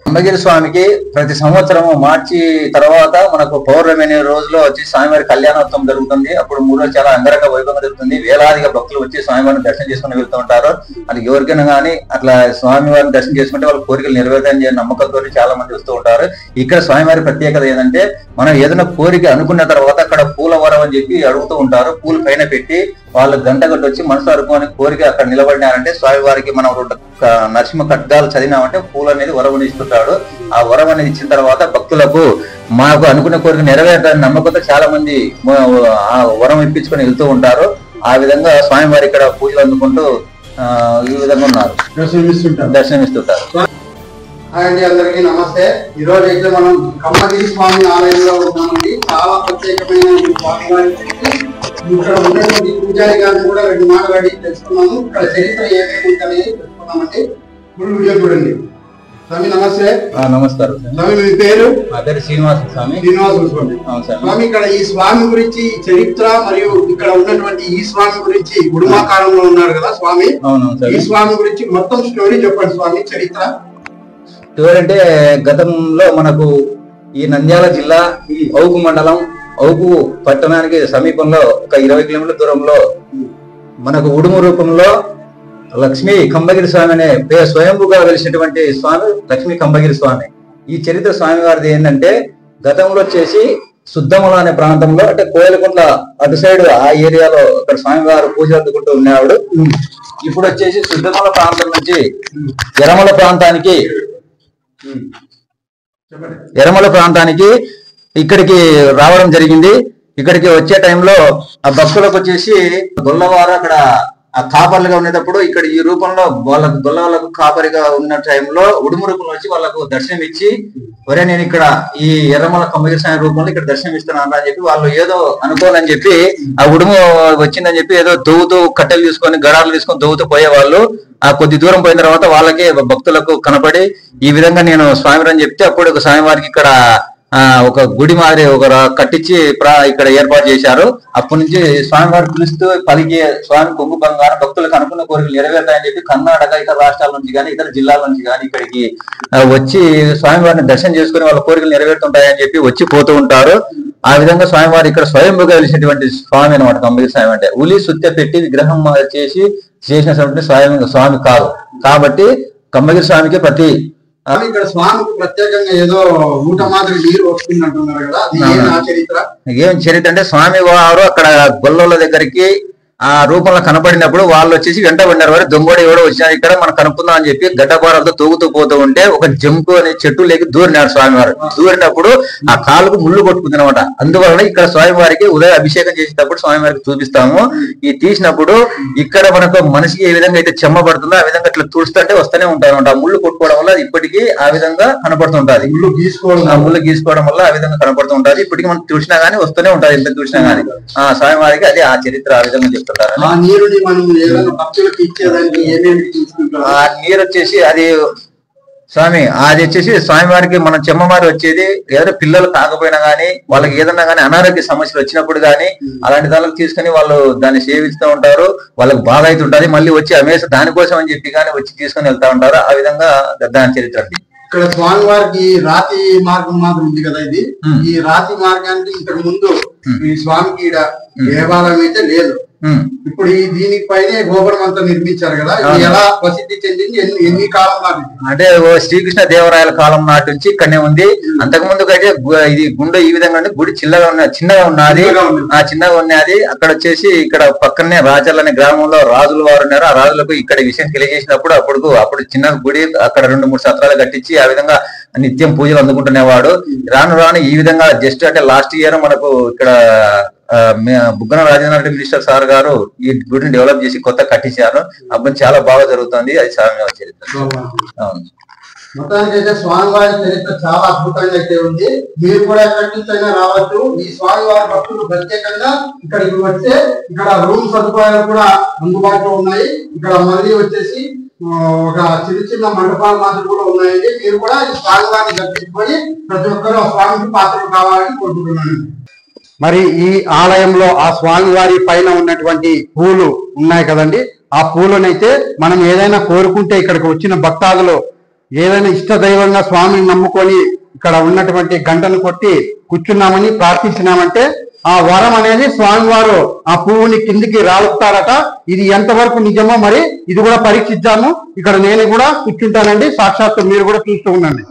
అంబగిరి స్వామికి ప్రతి సంవత్సరము మార్చి తర్వాత మనకు పౌర్ణమి అనే రోజులో వచ్చి స్వామివారి కళ్యాణోత్సవం జరుగుతుంది. అప్పుడు 3 రోజులు చాలా అంగరంగ వైభవంగా జరుగుతుంది. వేలాదిగా భక్తులు వచ్చి స్వామివారిని దర్శనం చేసుకుని వెళ్తూ ఉంటారు. అది ఎవరికైనా కానీ అట్లా స్వామివారిని దర్శనం చేసుకుంటే వాళ్ళ కోరికలు నెరవేరుతాయని నమ్మకంతో చాలా మంది వస్తూ ఉంటారు. ఇక్కడ స్వామివారి ప్రత్యేకత ఏంటంటే మనం ఏదైనా కోరిక అనుకున్న తర్వాత అక్కడ పూల వరం అని చెప్పి అడుగుతూ ఉంటారు. పూలు పైన పెట్టి వాళ్ళు గంట గట్టు వచ్చి మనసు అనుకోని కోరిక అక్కడ నిలబడినారంటే స్వామివారికి మనం 2 నరసింహ ఖడ్గాలు చదివినామంటే పూలు అనేది వరం ఇస్తుంటాడు. ఆ వరం అనేది ఇచ్చిన తర్వాత భక్తులకు మాకు అనుకున్న కోరిక నెరవేరుతారని నమ్మకంతో చాలా మంది ఆ వరం ఇప్పించుకొని వెళ్తూ ఉంటారు. ఆ విధంగా స్వామివారి ఇక్కడ పూజలు అందుకుంటూ ఈ విధంగా ఉన్నారు, దర్శనమిస్తుంటారు. అండి, అందరికీ నమస్తే. ఈ రోజు అయితే మనం కమ్మగిరి స్వామి ఆలయంలో ఉన్నామండి. చాలా ప్రత్యేకమైన స్వామివారి ఇక్కడ ఉన్నటువంటి పూజారి గారిని కూడా 2 మాటలు అడిగి తెలుసుకున్నాము. ఇక్కడ చరిత్ర ఏమేమి ఉందని తెలుసుకున్నామండి. ఫుల్ వీడియో చూడండి. స్వామి నమస్తే. నమస్కారం స్వామి, మీ పేరు? నా పేరు శ్రీనివాస స్వామి. స్వామి, ఇక్కడ ఈ స్వామి గురించి చరిత్ర మరియు ఇక్కడ ఉన్నటువంటి ఈ స్వామి గురించి గుడుమాకారంలో ఉన్నారు కదా స్వామి, ఈ స్వామి గురించి మొత్తం స్టోరీ చెప్పండి స్వామి. చరిత్ర అంటే గతంలో మనకు ఈ నంద్యాల జిల్లా ఔగు మండలం ఔగు పట్టణానికి సమీపంలో ఒక 20 కిలోమీటర్ల దూరంలో మనకు ఉడుము రూపంలో లక్ష్మీ కంబగిరి స్వామి అనే స్వయంభుగా వెలిసినటువంటి స్వామి లక్ష్మీ కంబగిరి స్వామి. ఈ చరిత్ర స్వామి వారిది ఏంటంటే గతంలో వచ్చేసి సుద్దముల అనే ప్రాంతంలో అంటే కోయలకుంట్ల అటు సైడ్ ఆ ఏరియాలో అక్కడ స్వామివారు పూజ అందుకుంటూ ఉండేవాడు. ఇప్పుడు వచ్చేసి సుద్దముల ప్రాంతం నుంచి ఎరమల ప్రాంతానికి ఇక్కడికి రావడం జరిగింది. ఇక్కడికి వచ్చే టైంలో ఆ భక్తులకు వచ్చేసి గొల్లవారు అక్కడ ఆ కాపర్లుగా ఉండేటప్పుడు ఇక్కడ ఈ రూపంలో వాళ్ళకు గొల్లవాళ్ళకు కాపరిగా ఉన్న టైంలో ఉడుము రూపంలో వచ్చి వాళ్ళకు దర్శనం ఇచ్చి ఒరే నేను ఇక్కడ ఈ ఎర్రమల కంబగిరి స్వామి రూపంలో ఇక్కడ దర్శనం ఇస్తున్నాను అని చెప్పి వాళ్ళు ఏదో అనుకోనని చెప్పి ఆ ఉడుము వచ్చిందని చెప్పి ఏదో దొవ్వుతూ కట్టెలు తీసుకొని గడాలు తీసుకొని దొవ్వుతూ పోయేవాళ్ళు. ఆ కొద్ది దూరం పోయిన తర్వాత వాళ్ళకి భక్తులకు కనపడి ఈ విధంగా నేను స్వామివారిని చెప్తే అప్పుడు ఒక స్వామివారికి ఇక్కడ ఒక గుడి మాదిరి ఒక కట్టించి ఇక్కడ ఏర్పాటు చేశారు. అప్పటి నుంచి స్వామివారు పిలుస్తూ పలికే స్వామి కొంగు బంగారం భక్తులకు అనుకున్న కోరికలు నెరవేరుతాయని చెప్పి కర్ణాటక ఇతర రాష్ట్రాల నుంచి కానీ ఇతర జిల్లాల నుంచి కానీ ఇక్కడికి వచ్చి స్వామివారిని దర్శనం చేసుకుని వాళ్ళ కోరికలు నెరవేరుతుంటాయని చెప్పి వచ్చి పోతూ ఉంటారు. ఆ విధంగా స్వామివారు ఇక్కడ స్వయంభుగా వెలిసినటువంటి స్వామి అనమాట కంబగిరి స్వామి అంటే. ఉలి సుత్తె పెట్టి విగ్రహం చేసినటువంటి స్వామి కాదు కాబట్టి కంబగిరి స్వామికి ప్రతి ఇక్కడ స్వామికి ప్రత్యేకంగా ఏదో ఊట మాదిరి నీరు వస్తుందంటున్నారు కదా, ఏం చరిత్ర అంటే స్వామి వారు అక్కడ గొల్లల దగ్గరికి ఆ రూపంలో కనపడినప్పుడు వాళ్ళు వచ్చేసి వెంట పడినారు. వారు దొంగోడు ఎవడో వచ్చినా ఇక్కడ మనం కనుక్కుందాం అని చెప్పి గడ్డపారాలతో తూగుతూ పోతూ ఉంటే ఒక జంకు అనే చెట్టు లేకి దూరినాడు స్వామివారు. దూరినప్పుడు ఆ కాలుకు ముళ్ళు కొట్టుకుంది అనమాట. అందువలన ఇక్కడ స్వామివారికి ఉదయ అభిషేకం చేసేటప్పుడు స్వామివారికి చూపిస్తాము. ఈ తీసినప్పుడు ఇక్కడ మనకు మనిషికి ఏ విధంగా అయితే చెమ్మ పడుతుందో ఆ విధంగా ఇట్లా తుడుస్తుంటే వస్తూనే ఉంటారు అనమాట. ఆ ముళ్ళు కొట్టుకోవడం వల్ల ఇప్పటికీ ఆ విధంగా కనపడుతుంటది. ముళ్ళు గీసుకోవడం వల్ల ఆ విధంగా కనపడుతూ ఉంటది. ఇప్పటికీ మనం చూసినా గానీ వస్తూనే ఉంటది. ఎంత చూసినా గానీ ఆ స్వామివారికి అది ఆ చరిత్ర ఆ విధంగా చెప్తారు. ఆ నీరుని మనం ఏదైనా భక్తులకు ఇచ్చేదానికి ఏమేమి తీసుకుంటాం? ఆ నీరు వచ్చేసి అది స్వామి అది వచ్చేసి స్వామివారికి మనం చెమ్మమారి వచ్చేది ఏదైనా పిల్లలు కాకపోయినా గానీ వాళ్ళకి ఏదన్నా గానీ అనారోగ్య సమస్యలు వచ్చినప్పుడు గానీ అలాంటి దానికి తీసుకుని వాళ్ళు దాన్ని సేవిస్తూ ఉంటారు. వాళ్ళకి బాగా అవుతుంటది. మళ్ళీ వచ్చి అమేసి దానికోసం అని చెప్పి కానీ వచ్చి తీసుకుని వెళ్తా ఉంటారు. ఆ విధంగా దాని చరిత్ర. ఇక్కడ స్వామివారికి రాతి మార్గం మాత్రం ఉంది కదా, ఇది ఈ రాతి మార్గానికి ఇంతకు ముందు ఈ స్వామికి దేవాలయం అయితే లేదు. ఇప్పుడు ఈ దీనికి పైనే గోపురం అంతా నిర్మించారు కదా, ఇది ఎలా ప్రసిద్ధి చెందింది? ఎన్ని కాలం నాటి అంటే శ్రీకృష్ణ దేవరాయల కాలం నాటి నుంచి ఇక్కడనే ఉంది. అంతకు ముందు అయితే ఇది గుండె ఈ విధంగా గుడి చిన్నగా ఉన్నది. అక్కడ వచ్చేసి ఇక్కడ పక్కనే రాచర్ల అనే గ్రామంలో రాజుల వారు ఉన్నారు. ఆ రాజులకు ఇక్కడ విషయం తెలియజేసినప్పుడు అప్పుడు చిన్న గుడి అక్కడ 2-3 సత్రాలు కట్టించి ఆ విధంగా నిత్యం పూజలు అందుకుంటునేవాడు. రాను ఈ విధంగా జస్ట్ అంటే లాస్ట్ ఇయర్ మనకు ఇక్కడ బుగ్గన రాజేంద్ర రెడ్డి మినిస్టర్ సార్ గారు ఈ గుడిని డెవలప్ చేసి కొత్త కట్టించారు. అప్పుడు చాలా బాగా జరుగుతుంది. అది స్వామివారి చరిత్ర. మొత్తానికి అయితే స్వామివారి చరిత్ర చాలా అద్భుతంగా అయితే ఉంది. మీరు కూడా ఎక్కడి నుంచి అయినా రావచ్చు. ఈ స్వామివారి భక్తులు ప్రత్యేకంగా ఇక్కడికి వస్తే ఇక్కడ రూమ్ సదుపాయాలు కూడా అందుబాటులో ఉన్నాయి. ఇక్కడ మళ్ళీ వచ్చేసి ఒక చిన్న మండపాలు మాత్రం కూడా ఉన్నాయండి. మీరు కూడా ఈ స్వామివారిని దర్శించుకొని ప్రతి ఒక్కరు ఆ స్వామికి పాత్రలు కావాలని కోరుకుంటున్నాను. మరి ఈ ఆలయంలో ఆ స్వామివారి పైన ఉన్నటువంటి పూలు ఉన్నాయి కదండి, ఆ పూలనైతే మనం ఏదైనా కోరుకుంటే ఇక్కడికి వచ్చిన భక్తాదులు ఏదైనా ఇష్ట దైవంగా స్వామిని నమ్ముకొని ఇక్కడ ఉన్నటువంటి గంటను కొట్టి కూర్చున్నామని ప్రార్థించినామంటే ఆ వరం అనేది స్వామివారు ఆ పువ్వుని కిందికి రాలుస్తారట. ఇది ఎంతవరకు నిజమో మరి ఇది కూడా పరీక్షిద్దాము. ఇక్కడ నేను కూడా కూర్చుంటానండి, సాక్షాత్తు మీరు కూడా చూస్తూ ఉండండి.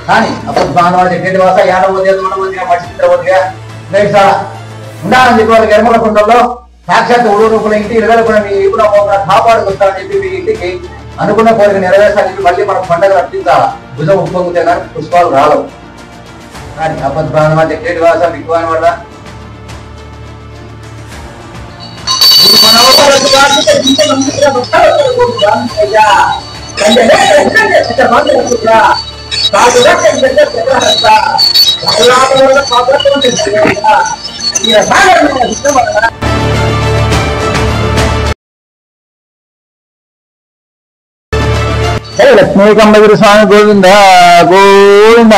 కానీ అప్పుడు భానువాడు ఎక్కడి వాస యాడవోదే మనమందిగా మర్చిపోవద్దుగా రైట్ సార్ ఉండాలని చెప్పి వాళ్ళకి ఎరమల కుండల్లో సాక్షాత్ ఉడు రూపుల ఇంటి ఇరవై కూడా మీ ఇప్పుడు కాపాడుకొస్తారని చెప్పి మీ ఇంటికి అనుకున్న కోరిక నెరవేర్చాలని మళ్ళీ మనం పండుగ రప్పించాలా. భుజం ఉప్పొంగితే కానీ పుష్పాలు రాలవు. కానీ అప్పుడు భానువాడు ఎక్కడి వాస విగ్వాన్ వల్ల లక్ష్మీ కంబగిరి స్వామి గోవింద గోవింద.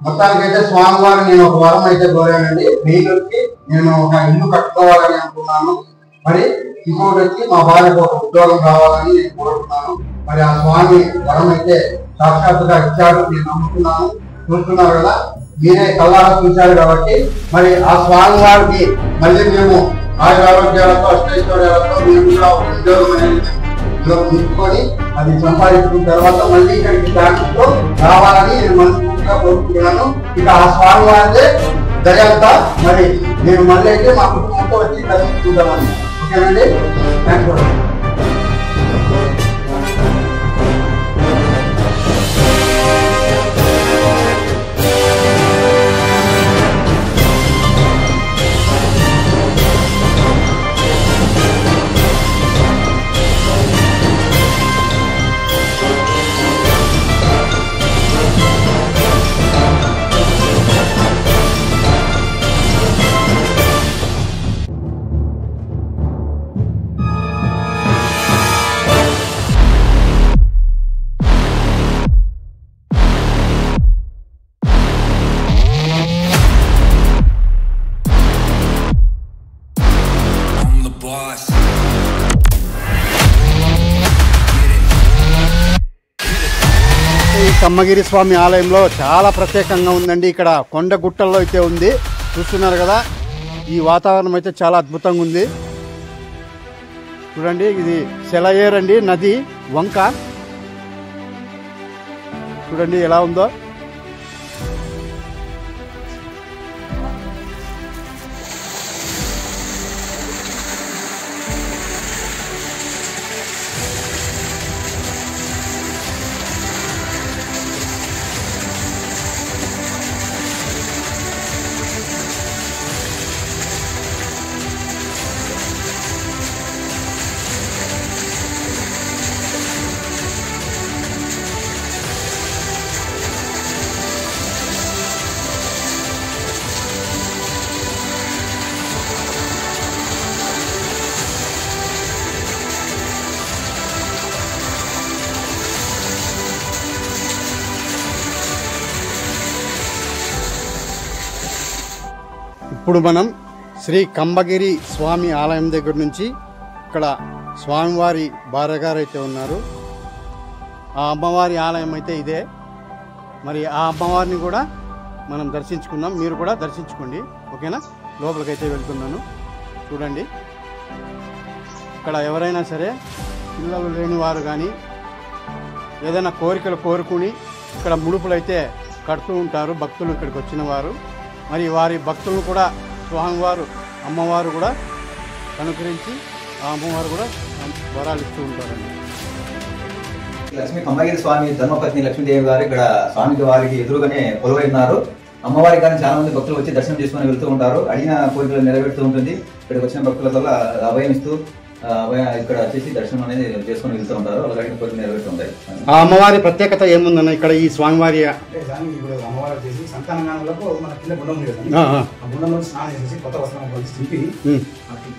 మొత్తానికైతే స్వామివారు నేను ఒక వరం అయితే కోరానండి. వీళ్ళకి నేను ఒక ఇల్లు కట్టుకోవాలని అనుకున్నాను. మరి ఇంకోటి వచ్చి మా భార్యకు ఒక ఉద్యోగం కావాలని నేను కోరుకున్నాను. మరి ఆ స్వామి వరం అయితే సాక్షాత్తుగా ఇచ్చాడు, నేను నమ్ముతున్నాను. చూస్తున్నారు కదా, మీరే కళ్ళారా చూశారు కాబట్టి మరి ఆ స్వామి వారికి మళ్ళీ మేము ఆరోగ్యాలతో అష్టైశ్వర్యాలతో మేము కూడా ఒక ఉద్యోగం అనేది ఉంచుకొని అది సంపాదించుకున్న తర్వాత మళ్ళీ ఇక్కడికి ఫ్యామిలీతో రావాలని నేను మనస్ఫూర్తిగా కోరుకుంటున్నాను. ఇక ఆ స్వామి వారిదే దయంతా మరి నేను మళ్ళీ అయితే మా కుటుంబంతో వచ్చి దర్శించుకుంటామని. ఓకేనండి, థ్యాంక్ యూ. ఈ కమ్మగిరి స్వామి ఆలయంలో చాలా ప్రత్యేకంగా ఉందండి. ఇక్కడ కొండ గుట్టల్లో అయితే ఉంది, చూస్తున్నారు కదా. ఈ వాతావరణం అయితే చాలా అద్భుతంగా ఉంది. చూడండి, ఇది సెలయేరు అండి, నది వంక చూడండి ఎలా ఉందో. ఇప్పుడు మనం శ్రీ కంబగిరి స్వామి ఆలయం దగ్గర నుంచి ఇక్కడ స్వామివారి భార్యగారు అయితే ఉన్నారు. ఆ అమ్మవారి ఆలయం అయితే ఇదే. మరి ఆ అమ్మవారిని కూడా మనం దర్శించుకుందాం. మీరు కూడా దర్శించుకోండి, ఓకేనా? లోపలికైతే వెళ్తున్నాను, చూడండి. ఇక్కడ ఎవరైనా సరే పిల్లలు లేని వారు కానీ ఏదైనా కోరికలు కోరుకుని ఇక్కడ ముడుపులైతే కడుతూ ఉంటారు భక్తులు ఇక్కడికి వచ్చిన వారు. మరి వారి భక్తులను కూడా స్వామివారు అమ్మవారు కూడా అనుకరించి ఆ అమ్మవారు కూడా వరాలు ఇస్తూ ఉంటారండి. లక్ష్మీ కంబగిరి స్వామి ధర్మపత్ని లక్ష్మీదేవి గారు ఇక్కడ స్వామికి వారికి ఎదురుగానే కొలువై ఉన్నారు. అమ్మవారికి కానీ చాలా మంది భక్తులు వచ్చి దర్శనం చేసుకుని వెళ్తూ ఉంటారు. అడిగిన కోరికలు నెరవేరుతూ ఉంటుంది. ఇక్కడికి వచ్చిన భక్తుల వల్ల అభయం ఇస్తూ ఇక్కడ వచ్చేసి దర్శనం అనేది చేసుకుని వెళ్తూ ఉంటారు. వాళ్ళకి అడిగిన కోరికలు నెరవేరుతూ ఉంటాయి. ఆ అమ్మవారి ప్రత్యేకత ఏముందన్న ఇక్కడ ఈ స్వామివారి? ఇప్పుడు అమ్మవారు వచ్చేసి సంతానగానులకు మన కింద గుండం ఉంది కదా, ఆ గుండంలో స్నానం చేసేసి కొత్త వస్త్రం చింపి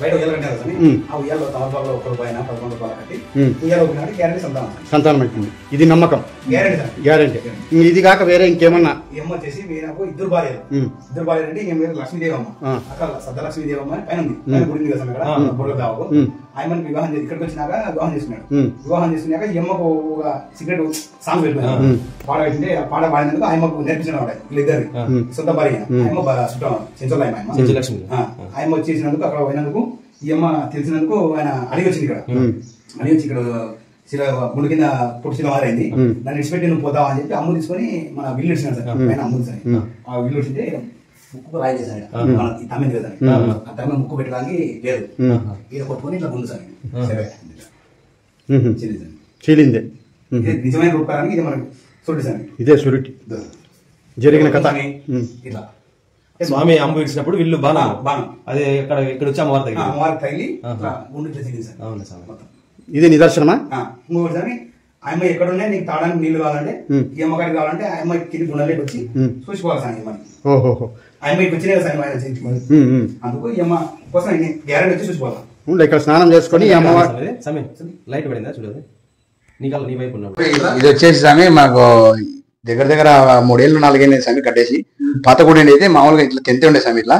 బయట ఉయ్యాలు కట్టారు కదా, ఆ ఉయ్యాలో తమలపాకులో ఒక రూపాయి 11 రూపాయలు కట్టి ఉయ్యాలు ఊపినాడు గ్యారెంటీ సంతానం అవుతుంది. ఇది నమ్మకం, గ్యారెంటీ. ఇది కాక వేరే ఇంకేమన్నా? ఏమో వచ్చేసి నాకు ఇద్దరు భార్యలు అంటే మీరు లక్ష్మీదేవమ్మ, అక్కడ సద్ద లక్ష్మీదేవమ్మ పైన ఉంది, గుడి ఉంది కదా అక్కడ బుర్ర దావు. ఆయనకి వివాహం చేసి ఇక్కడికి వచ్చినాక వివాహం చేసుకున్నాడు. వివాహం చేసుకున్నాక ఈ అమ్మకు ఒక సిగరెట్ సాంగ్ పెట్టినాడు. పాడ పెట్టింటే పాడ పాడినందుకు ఆయమ్మకు నేర్పించిన వీళ్ళిద్దరు సొంత భార్య ఆయమ్మ చెంచోళ్ళ ఆయమ్మ వచ్చేసినందుకు అక్కడ పోయినందుకు ఈ అమ్మ తెలిసినందుకు ఆయన అడిగి వచ్చింది. అడిగి వచ్చి ఇక్కడ చిల గుడి కింద పుట్టిన వారైంది. దాన్ని విడిచిపెట్టి నువ్వు పోతావా అని చెప్పి అమ్ము తీసుకొని మన విల్లు ఇచ్చినాడు సార్. పైన అమ్ము సార్ ఆ విల్లు ఇచ్చింటే ముక్కు రాయి చేశాడు. తమ్మింది కదా, ఆ తమ్మి ముక్కు పెట్టడానికి లేదు, ఈయన కొట్టుకొని ఇట్లా ముందు సార్ చీలిందే. నిజమైన రూపాయలకి ఇది మనకి సురుటి సార్, ఇదే సురుటి జరిగిన కథ. ఇట్లా స్వామి అమ్మ ఇచ్చినప్పుడు వీళ్ళు బాణం అదే ఇక్కడ వచ్చి అమ్మవారి తగిలి గుండు చేసింది సార్. అవును సార్, ఇది నిదర్శనమా? ఇంకొకటి ఆయమ్మ ఎక్కడున్నా నీకు తాగడానికి నీళ్లు కావాలంటే ఈ అమ్మగారికి కావాలంటే ఆయమ్మ కింది గుండెలోకి వచ్చి చూసుకోవాలి సార్. ఓహో, ఆయమ్మకి వచ్చినాయి సార్ ఆయన అందుకు ఈ అమ్మ కోసం గ్యారెంటీ వచ్చి చూసుకోవాలి. ఇక్కడ స్నానం చేసుకొని లైట్ పడిందా చూడదు నీ వైపు ఉన్నప్పుడు. ఇది వచ్చేసి స్వామి మాకు దగ్గర 3 ఏళ్ళు 4 ఏళ్ళు స్వామి కట్టేసి పాత గుడి అయితే మామూలుగా ఇట్లా తెంతే ఉండే స్వామి, ఇట్లా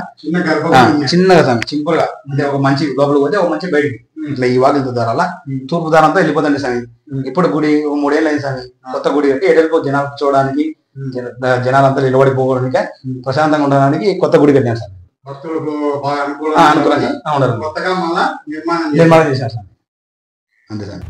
చిన్నగా స్వామి సింపుల్ గా. అంటే ఒక మంచి లోపలికి పోతే ఒక మంచి బయటికి ఇట్లా ఈ వాకిలి దారాల తూర్పు దారంతో వెళ్ళిపోతుంది స్వామి. ఇప్పుడు గుడి 3 ఏళ్ళు అయింది స్వామి. కొత్త గుడి కట్టి ఎడలిపో జనాలు చూడడానికి, జనాలంతా నిలబడిపోవడానికి, ప్రశాంతంగా ఉండడానికి కొత్త గుడి కట్టాను సార్. అనుకూలంగా నిర్మాణం చేశారు సార్. అంతే సార్.